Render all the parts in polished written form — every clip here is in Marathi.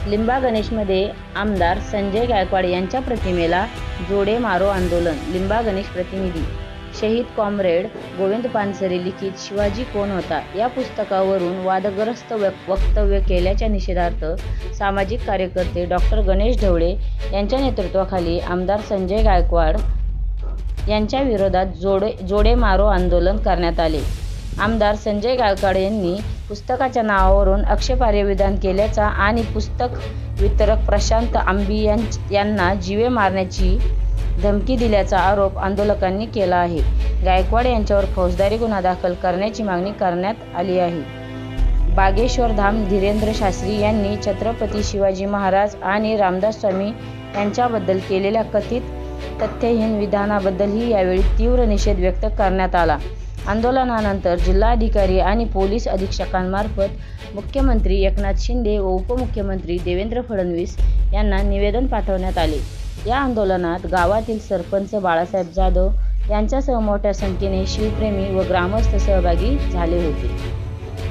लिंबा गणेशमध्ये आमदार संजय गायकवाड यांच्या प्रतिमेला जोडे मारो आंदोलन। लिंबा गणेश प्रतिनिधी शहीद कॉम्रेड गोविंद पानसरे लिखित शिवाजी कोण होता या पुस्तकावरून वादग्रस्त वक्तव्य केल्याच्या निषेधार्थ सामाजिक कार्यकर्ते डॉक्टर गणेश ढवळे यांच्या नेतृत्वाखाली आमदार संजय गायकवाड यांच्या विरोधात जोडे मारो आंदोलन करण्यात आले। आमदार संजय गायकवाड यांनी पुस्तकाच्या नावावरून आक्षेपार्ह विधान केल्याचा आणि पुस्तक वितरक प्रशांत आंबी यांना जीवे मारण्याची धमकी दिल्याचा आरोप आंदोलकांनी केला आहे। गायकवाड यांच्यावर फौजदारी गुन्हा दाखल करण्याची मागणी करण्यात आली आहे। बागेश्वर धाम धीरेंद्र शास्त्री यांनी छत्रपती शिवाजी महाराज आणि रामदास स्वामी यांच्याबद्दल केलेल्या कथित तथ्यहीन विधानाबद्दलही यावेळी तीव्र निषेध व्यक्त करण्यात आला। आंदोलनानंतर जिल्हाधिकारी आणि पोलीस अधीक्षकांमार्फत मुख्यमंत्री एकनाथ शिंदे व उपमुख्यमंत्री देवेंद्र फडणवीस यांना निवेदन पाठवण्यात आले। या आंदोलनात गावातील सरपंच बाळासाहेब जाधव यांच्यासह मोठ्या संख्येने शिवप्रेमी व ग्रामस्थ सहभागी झाले होते।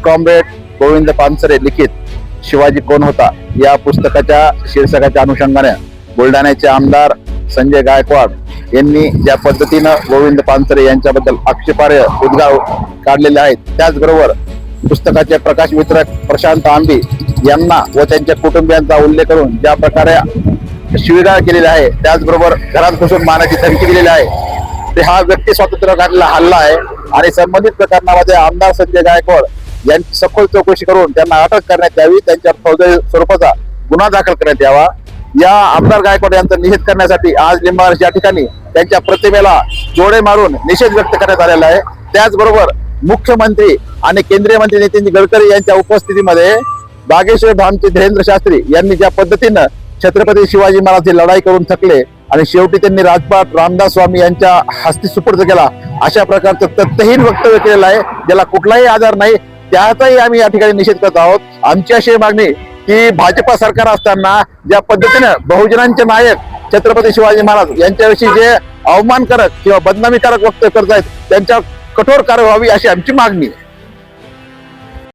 कॉम्रेड गोविंद पानसरे लिखित शिवाजी कोण होता या पुस्तकाच्या शीर्षकाच्या अनुषंगाने बुलढाण्याचे आमदार संजय गायकवाड यांनी ज्या पद्धतीनं गोविंद पानसरे यांच्याबद्दल आक्षेपार्ह उद्गार काढलेले आहेत, त्याचबरोबर पुस्तकाचे प्रकाश वितरक प्रशांत आंबी यांना व त्यांच्या कुटुंबियांचा उल्लेख करून ज्या प्रकारे शिवीगाळ केलेली आहे, त्याचबरोबर घरात घुसून मारण्याची धमकी दिलेली आहे, ते हा व्यक्ती स्वातंत्र्याला हल्ला आहे आणि संबंधित प्रकरणामध्ये आमदार संजय गायकवाड यांची सखोल चौकशी करून त्यांना अटक करण्यात यावी, त्यांच्यावर फौजदारी स्वरूपाचा गुन्हा दाखल करण्यात यावा। या आमदार गायकवाड यांचा निषेध करण्यासाठी आज लिंबा या ठिकाणी त्यांच्या प्रतिमेला जोडे मारून निषेध व्यक्त करण्यात आलेला आहे। त्याचबरोबर मुख्यमंत्री आणि केंद्रीय मंत्री नितीन गडकरी यांच्या उपस्थितीमध्ये बागेश्वर धामचे धीरेंद्र शास्त्री यांनी ज्या पद्धतीनं छत्रपती शिवाजी महाराज लढाई करून थकले आणि शेवटी त्यांनी राजपाट रामदास स्वामी यांच्या हस्ती सुपूर्द केला, अशा प्रकारचं तथ्यहीन वक्तव्य केलेलं आहे, ज्याला कुठलाही आधार नाही, त्याचाही आम्ही या ठिकाणी निषेध करत आहोत। आमची अशी मागणी की भाजपा सरकार असताना ज्या पद्धतीने बहुजनांचे नायक छत्रपती शिवाजी महाराज यांच्याविषयी जे अवमानकारक किंवा बदनामीकारक वक्तव्य करत आहेत, त्यांच्यावर कठोर कारवाई व्हावी अशी आमची मागणी आहे।